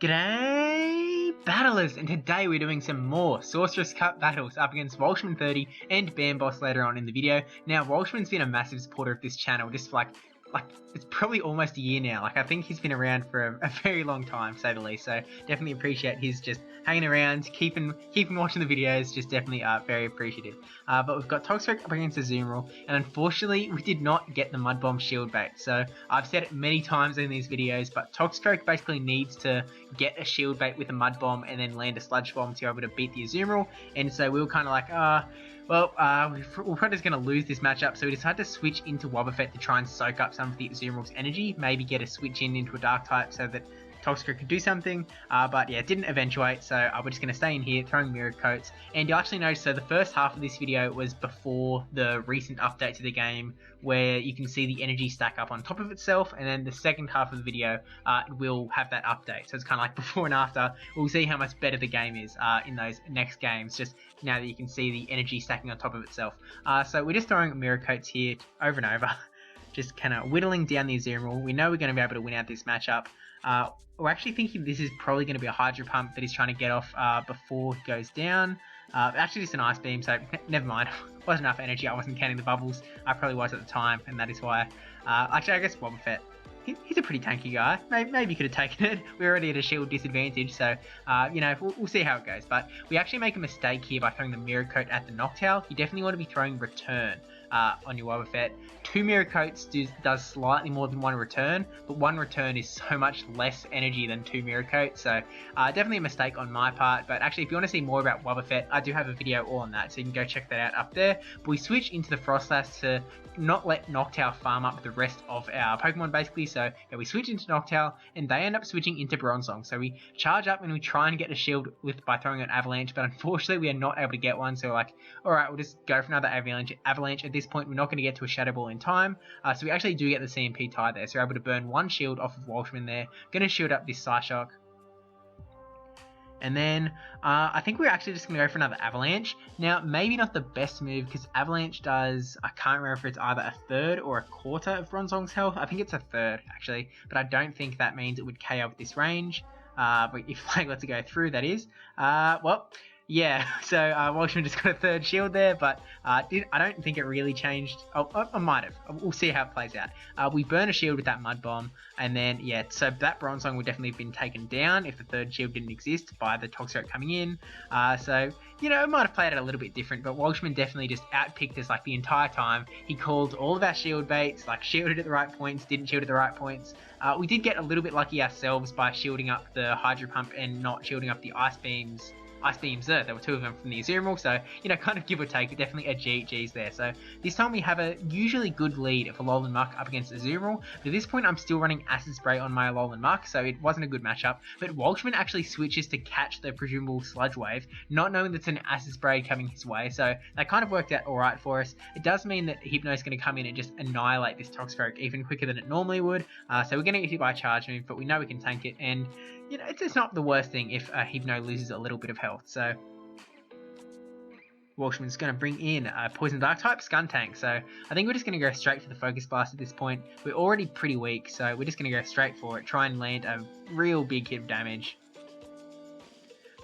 G'day battlers, and today we're doing some more Sorcerous Cup battles up against brajSF and Bamboss later on in the video. Now brajSF's been a massive supporter of this channel just for like it's probably almost a year now. I think he's been around for a very long time, to say the least, so definitely appreciate his just hanging around, keeping watching the videos, just definitely very appreciative. But we've got Toxicroak up against Azumarill, and unfortunately we did not get the Mud Bomb shield bait. So I've said it many times in these videos, but Toxicroak basically needs to get a shield bait with a Mud Bomb and then land a Sludge Bomb to be able to beat the Azumarill, and so we were kind of like, we're probably just going to lose this matchup, so we decided to switch into Wobbuffet to try and soak up some of the Azumarill's energy, maybe get a switch into a Dark type so that Toxicroak could do something, but yeah, it didn't eventuate, so we're just going to stay in here, throwing Mirror Coats. And you'll actually notice, so the first half of this video was before the recent update to the game, where you can see the energy stack up on top of itself, and then the second half of the video will have that update. So it's kind of like before and after. We'll see how much better the game is in those next games, just now that you can see the energy stacking on top of itself. So we're just throwing Mirror Coats here over and over, just kind of whittling down the Azumarill. We know we're going to be able to win out this matchup. We're actually thinking this is probably going to be a Hydro Pump that he's trying to get off before he goes down. Actually just an Ice Beam, so never mind. Wasn't enough energy, I wasn't counting the bubbles. I probably was at the time, and that is why. Actually, I guess Wobbuffet, he's a pretty tanky guy. Maybe he could have taken it. We're already at a shield disadvantage, so you know, we'll see how it goes. But we actually make a mistake here by throwing the Mirror Coat at the Noctowl. You definitely want to be throwing Return on your Wobbuffet. 2 Mirror Coats does slightly more than 1 Return, but 1 Return is so much less energy than 2 Mirror Coats, so definitely a mistake on my part. But actually, if you want to see more about Wobbuffet, I do have a video all on that, so you can go check that out up there. But we switch into the Frostlass to not let Noctowl farm up the rest of our Pokemon, basically. So yeah, we switch into Noctowl, and they end up switching into Bronzong. So we charge up and we try and get a shield by throwing an Avalanche, but unfortunately we are not able to get one. So we're like, alright, we'll just go for another Avalanche. At this point, we're not going to get to a Shadow Ball in time. So we actually do get the CMP tie there. So we're able to burn 1 shield off of brajSF there. Going to shield up this Psyshock. And then I think we're actually just going to go for another Avalanche. Now, maybe not the best move, because Avalanche does, I can't remember if it's either a third or a quarter of Bronzong's health. I think it's a third, actually. But I don't think that means it would KO with this range. But if Flag lets it go through, that is. Well, yeah, so brajSF just got a third shield there, but I don't think it really changed. Oh, I might have. We'll see how it plays out. We burn a shield with that Mud Bomb, and then, yeah, so that Bronzong would definitely have been taken down if the third shield didn't exist by the Toxicroak coming in. So, you know, it might have played it a little bit different, but brajSF definitely just outpicked us like the entire time. He called all of our shield baits, like shielded at the right points, didn't shield at the right points. We did get a little bit lucky ourselves by shielding up the Hydro Pump and not shielding up the Ice Beams. There were 2 of them from the Azumarill, so, you know, kind of give or take, definitely a GG's there. So this time we have a usually good lead of Alolan Muck up against Azumarill, but at this point I'm still running Acid Spray on my Alolan Muck, so it wasn't a good matchup. But brajSF actually switches to catch the presumable Sludge Wave, not knowing that it's an Acid Spray coming his way, so that kind of worked out alright for us. It does mean that Hypno's going to come in and just annihilate this Toxicroak even quicker than it normally would, so we're going to get hit by a Charge Move, but we know we can tank it, and, you know, it's not the worst thing if Hypno loses a little bit of health. So brajSF's going to bring in a Poison Dark type Skuntank, so I think we're just going to go straight for the Focus Blast at this point. We're already pretty weak, so we're just going to go straight for it, try and land a real big hit of damage.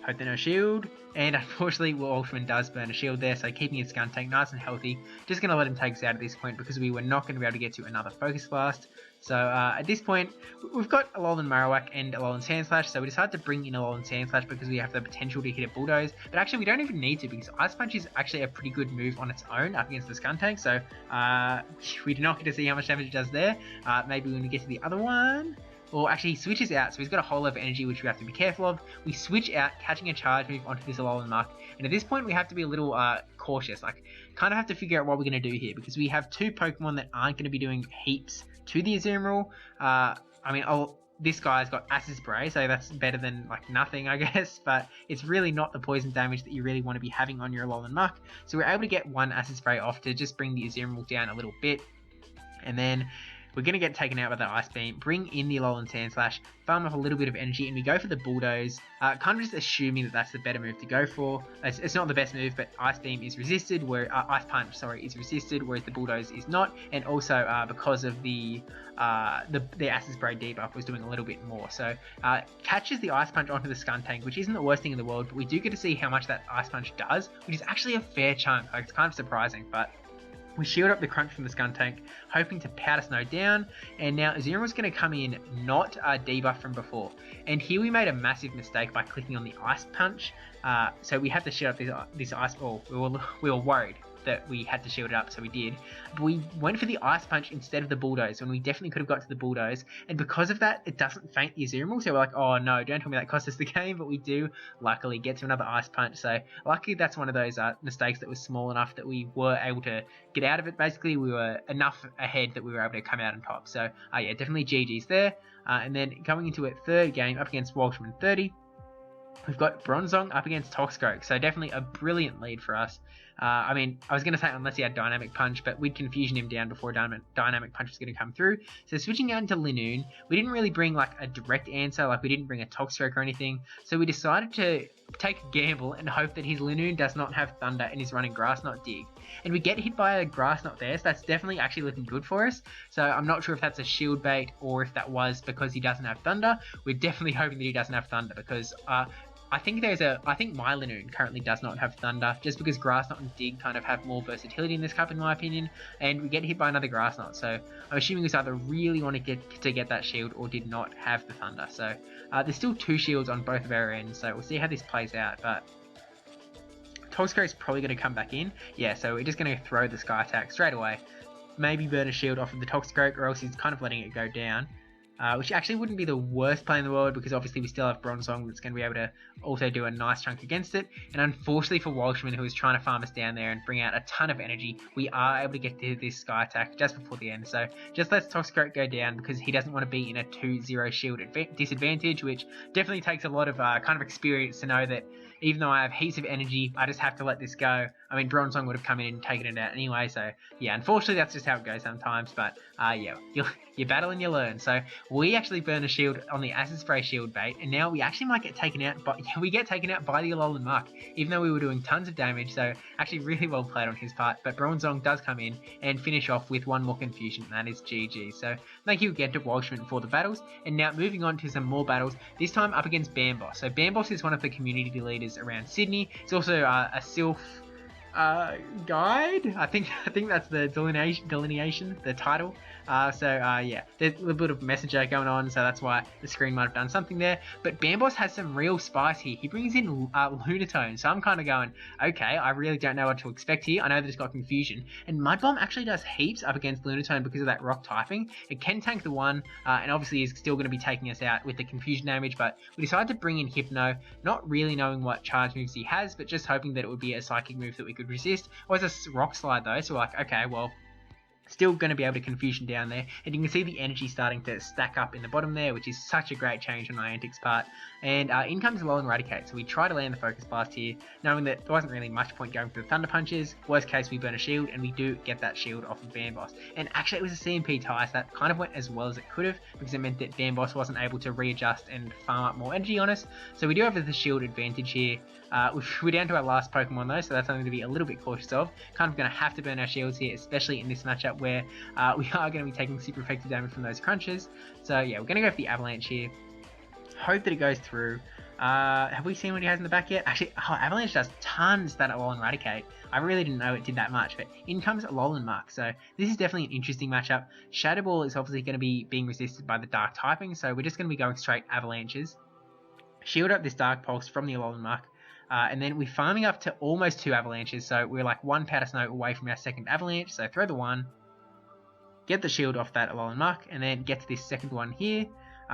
Hope they're no shield, and unfortunately brajSF does burn a shield there, so keeping his Skuntank nice and healthy. Just going to let him take us out at this point because we were not going to be able to get to another Focus Blast. So at this point, we've got Alolan Marowak and Alolan Sandslash, so we decided to bring in Alolan Sandslash because we have the potential to hit a Bulldoze. But actually, we don't even need to, because Ice Punch is actually a pretty good move on its own up against the Skuntank, so we do not get to see how much damage it does there. Maybe when we get to the other one. Or actually, he switches out, so he's got a whole lot of energy, which we have to be careful of. We switch out, catching a Charge Move onto this Alolan Muck, and at this point we have to be a little cautious, like, kind of have to figure out what we're going to do here, because we have 2 Pokemon that aren't going to be doing heaps to the Azumarill. I mean, this guy's got Acid Spray, so that's better than, like, nothing, I guess, but it's really not the poison damage that you really want to be having on your Alolan Muck, so we're able to get 1 Acid Spray off to just bring the Azumarill down a little bit, and then we're going to get taken out by the Ice Beam, bring in the Alolan Sandslash, farm up a little bit of energy, and we go for the Bulldoze, kind of just assuming that that's the better move to go for. It's not the best move, but Ice Beam is resisted, Ice Punch, sorry, is resisted, whereas the Bulldoze is not, and also because of the Acid Spray debuff was doing a little bit more. So catches the Ice Punch onto the Skuntank, which isn't the worst thing in the world, but we do get to see how much that Ice Punch does, which is actually a fair chunk. Like, it's kind of surprising, but we shield up the Crunch from the Skuntank, hoping to Powder Snow down, and now Azuma's going to come in not debuff from before. And here we made a massive mistake by clicking on the Ice Punch, so we had to shield up this Ice Ball. We were worried that we had to shield it up, so we did. But we went for the Ice Punch instead of the Bulldoze, when we definitely could have got to the Bulldoze, and because of that, it doesn't faint the Azumarill, so we're like, oh no, don't tell me that cost us the game, but we do luckily get to another Ice Punch, so luckily that's one of those mistakes that was small enough that we were able to get out of it. Basically, we were enough ahead that we were able to come out on top, so yeah, definitely GG's there. And then going into a third game up against Walshman30, we've got Bronzong up against Toxicroak, so definitely a brilliant lead for us. I mean, I was going to say unless he had Dynamic Punch, but we'd Confusion him down before Dynamic Punch was going to come through. So switching out into Linoone, we didn't really bring like a direct answer, like we didn't bring a Toxicroak or anything. So we decided to take a gamble and hope that his Linoone does not have Thunder and is running Grass Knot Dig. And we get hit by a Grass Knot there, so that's definitely actually looking good for us. So I'm not sure if that's a shield bait or if that was because he doesn't have Thunder. We're definitely hoping that he doesn't have Thunder because I think my Linoone currently does not have Thunder, just because Grass Knot and Dig kind of have more versatility in this cup, in my opinion, and we get hit by another Grass Knot, so I'm assuming we either really want to get that shield or did not have the Thunder. So there's still 2 shields on both of our ends, so we'll see how this plays out, but Toxicroak's probably going to come back in. Yeah, so we're just going to throw the Sky Attack straight away, maybe burn a shield off of the Toxicroak, or else he's kind of letting it go down. Which actually wouldn't be the worst play in the world, because obviously we still have Bronzong that's going to be able to also do a nice chunk against it. And unfortunately for Walshman, who was trying to farm us down there and bring out a ton of energy, we are able to get to this Sky Attack just before the end. So just lets Toxicroak go down, because he doesn't want to be in a 2-0 shield disadvantage, which definitely takes a lot of kind of experience to know that even though I have heaps of energy, I just have to let this go. I mean, Bronzong would have come in and taken it out anyway, so yeah, unfortunately that's just how it goes sometimes, but yeah, you battle and you learn. So we actually burn a shield on the Acid Spray shield bait, and now we actually might get taken out, but we get taken out by the Alolan Muck, even though we were doing tons of damage, so actually really well played on his part. But Bronzong does come in and finish off with one more Confusion, and that is GG. So thank you again to Walshman for the battles, and now moving on to some more battles, this time up against Bamboss. So Bamboss is one of the community leaders around Sydney. It's also a Sylph guide. I think that's the delineation, the title. Yeah, there's a little bit of messenger going on, so that's why the screen might have done something there. But Bamboss has some real spice here. He brings in Lunatone, so I'm kind of going, okay, I really don't know what to expect here. I know that it's got Confusion, and Mud Bomb actually does heaps up against Lunatone because of that rock typing. It can tank the one, and obviously is still going to be taking us out with the Confusion damage, but we decided to bring in Hypno, not really knowing what charge moves he has, but just hoping that it would be a psychic move that we could resist. It was a rock slide though, so we're like, okay, well, still going to be able to Confusion down there, and you can see the energy starting to stack up in the bottom there, which is such a great change on Niantic's part. And in comes Alolan Raticate, so we try to land the Focus Blast here, knowing that there wasn't really much point going for the Thunder Punches. Worst case, we burn a shield, and we do get that shield off of Bamboss. And actually it was a CMP tie, so that kind of went as well as it could have, because it meant that Bamboss wasn't able to readjust and farm up more energy on us. So we do have the shield advantage here. We're down to our last Pokemon though, so that's something to be a little bit cautious of. Kind of going to have to burn our shields here, especially in this matchup where we are going to be taking super effective damage from those crunches. So yeah, we're going to go for the Avalanche here. Hope that it goes through. Have we seen what he has in the back yet? Actually, Avalanche does tons to that Alolan Raticate. I really didn't know it did that much, but in comes Alolan Muck. So this is definitely an interesting matchup. Shadow Ball is obviously going to be being resisted by the Dark typing, so we're just going to be going straight Avalanches. Shield up this Dark Pulse from the Alolan Muck. And then we're farming up to almost 2 Avalanches, so we're like 1 Powder Snow away from our second Avalanche. So throw the 1, get the shield off that Alolan Muck, and then get to this second one here,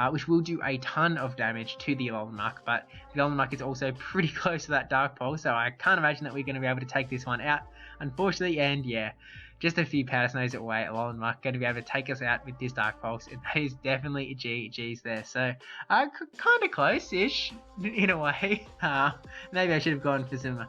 which will do a ton of damage to the Alolan Muck, but the Alolan Muck is also pretty close to that Dark Pulse, so I can't imagine that we're going to be able to take this one out, unfortunately. And yeah, just a few Powder Snows away, Alolan Muck going to be able to take us out with this Dark Pulse, and that is definitely a GG's there. So kind of close-ish in a way. Maybe I should have gone for some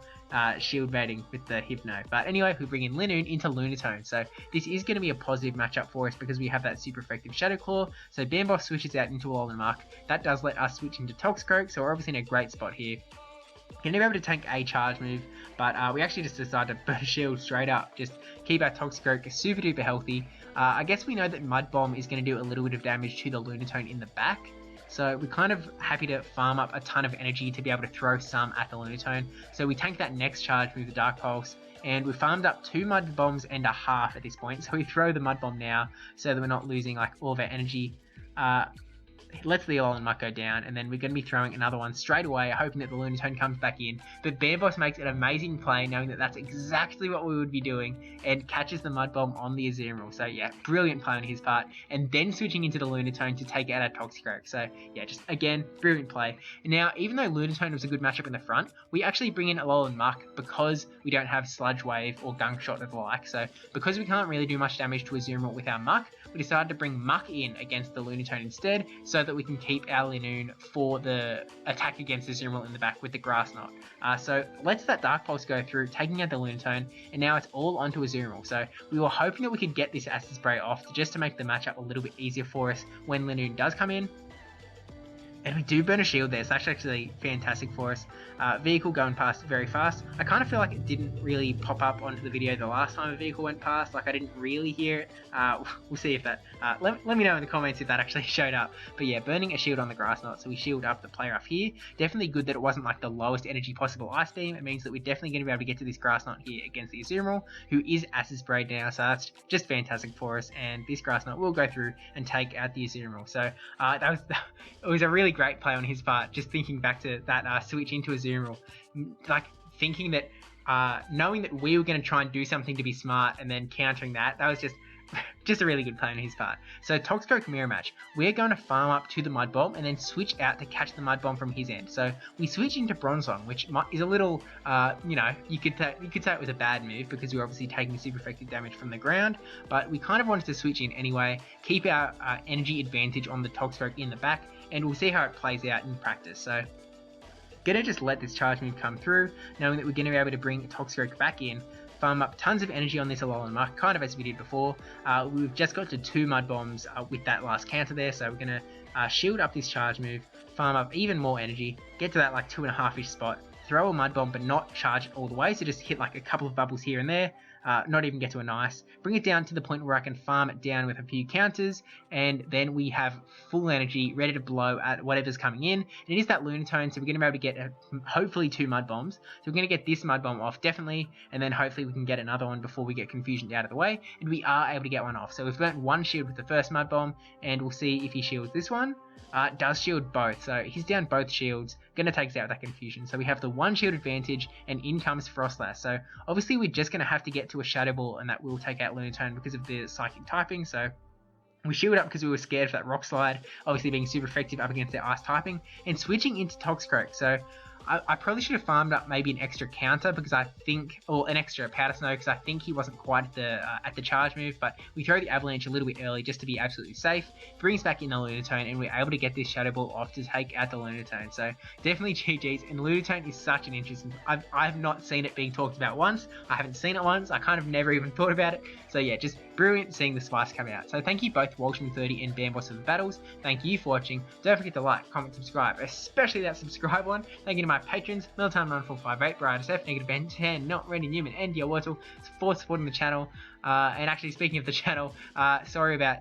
shield baiting with the Hypno. But anyway, we bring in Linoon into Lunatone. So this is going to be a positive matchup for us because we have that super effective Shadow Claw. So Bamboss switches out into Alolan Muck. That does let us switch into Toxicroak, so we're obviously in a great spot here. Going to be able to tank a charge move, but we actually just decided to burn shield straight up. Just keep our Toxicroak super duper healthy. I guess we know that Mud Bomb is going to do a little bit of damage to the Lunatone in the back. So we're kind of happy to farm up a ton of energy to be able to throw some at the Lunatone. So we tank that next charge move, the Dark Pulse, and we farmed up 2 Mud Bombs and a half at this point. So we throw the Mud Bomb now so that we're not losing like all of our energy. Lets the Alolan Muck go down, and then we're going to be throwing another one straight away, hoping that the Lunatone comes back in. But Bamboss makes an amazing play, knowing that that's exactly what we would be doing, and catches the Mud Bomb on the Azumarill. So yeah, brilliant play on his part, and then switching into the Lunatone to take out our Toxicroak. So yeah, just again, brilliant play. And now, even though Lunatone was a good matchup in the front, we actually bring in Alolan Muck because we don't have Sludge Wave or Gunk Shot of the like. So because we can't really do much damage to Azumarill with our Muck, we decided to bring Muck in against the Lunatone instead, so that we can keep our Linoon for the attack against the Azumarill in the back with the Grass Knot. So lets that Dark Pulse go through, taking out the Lunatone, and now it's all onto Azumarill. So we were hoping that we could get this Acid Spray off just to make the matchup a little bit easier for us when Linoon does come in. And we do burn a shield there, so that's actually fantastic for us. Vehicle going past very fast. I kind of feel like it didn't really pop up onto the video the last time a vehicle went past, like I didn't really hear it. We'll see if that, let me know in the comments if that actually showed up. But yeah, burning a shield on the Grass Knot, so we shield up the player up here. Definitely good that it wasn't like the lowest energy possible Ice Beam. It means that we're definitely going to be able to get to this Grass Knot here against the Azumarill, who is Acid Sprayed now, so that's just fantastic for us. And this Grass Knot will go through and take out the Azumarill. So it was a really great play on his part, just thinking back to that switch into Azumarill, like thinking that knowing that we were going to try and do something to be smart and then countering that was just a really good play on his part. So Toxicroak Mirror Match, we're going to farm up to the Mud Bomb and then switch out to catch the Mud Bomb from his end. So we switch into Bronzong, which is a little, you could say it was a bad move because we were obviously taking super effective damage from the ground, but we kind of wanted to switch in anyway, keep our energy advantage on the Toxicroak in the back, and we'll see how it plays out in practice. So gonna just let this charge move come through, knowing that we're gonna be able to bring Toxicroak back in, farm up tons of energy on this Alolan Muck, kind of as we did before. We've just got to 2 Mud Bombs with that last counter there, so we're gonna shield up this charge move, farm up even more energy, get to that like 2.5-ish spot, throw a Mud Bomb but not charge it all the way, so just hit like a couple of bubbles here and there, not even get to a nice, bring it down to the point where I can farm it down with a few counters, and then we have full energy ready to blow at whatever's coming in. And it is that Lunatone, so we're going to be able to get hopefully 2 Mud Bombs. So we're going to get this Mud Bomb off definitely, and then hopefully we can get another one before we get Confusion out of the way, and we are able to get one off. So we've burnt 1 shield with the first Mud Bomb, and we'll see if he shields this one. Does shield both, so he's down both shields, gonna take us out with that Confusion. So we have the 1 shield advantage, and in comes Frostlass. So obviously we're just gonna have to get to a Shadow Ball, and that will take out Lunatone because of the Psychic typing. So we shielded up because we were scared of that Rock Slide, obviously being super effective up against their Ice typing, and switching into Toxicroak. So I probably should have farmed up maybe an extra counter because I think, or an extra Powder Snow because I think he wasn't quite at the charge move, but we throw the Avalanche a little bit early just to be absolutely safe, brings back in the Lunatone, and we're able to get this Shadow Ball off to take out the Lunatone. So definitely GG's, and Lunatone is such an interesting, I have not seen it being talked about once, I haven't seen it once, I kind of never even thought about it, so yeah, just brilliant seeing the spice come out. So thank you both Walshman30 and Bamboss for the battles, thank you for watching, don't forget to like, comment, subscribe, especially that subscribe one, thank you to my patrons, Miltime9458, brajSF, -Ben10, NotRandyN3wman and Yahwertle for supporting the channel. And actually, speaking of the channel, sorry about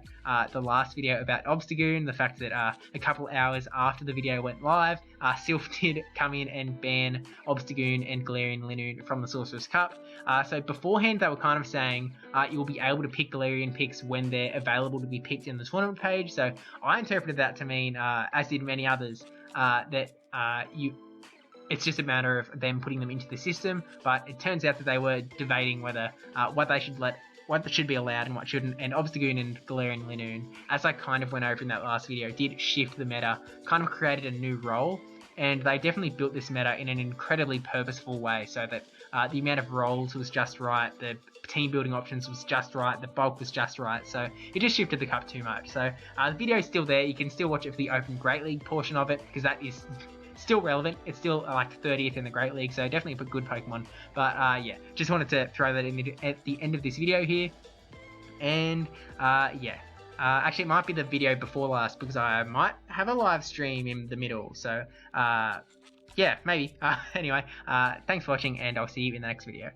the last video about Obstagoon, the fact that a couple hours after the video went live, Sylph did come in and ban Obstagoon and Galarian Linoon from the Sorcerous Cup. So beforehand they were kind of saying you'll be able to pick Galarian picks when they're available to be picked in the tournament page, so I interpreted that to mean, as did many others, that it's just a matter of them putting them into the system, but it turns out that they were debating whether what should be allowed and what shouldn't, and Obstagoon and Galarian Linoon, as I kind of went over in that last video, did shift the meta, kind of created a new role, and they definitely built this meta in an incredibly purposeful way, so that the amount of roles was just right, the team building options was just right, the bulk was just right, so it just shifted the cup too much. So the video is still there, you can still watch it for the Open Great League portion of it, because that is still relevant. It's still like 30th in the Great League, so definitely a good Pokemon. But yeah, just wanted to throw that in at the end of this video here. And yeah, actually it might be the video before last, because I might have a live stream in the middle. So yeah, maybe. Anyway, thanks for watching, and I'll see you in the next video.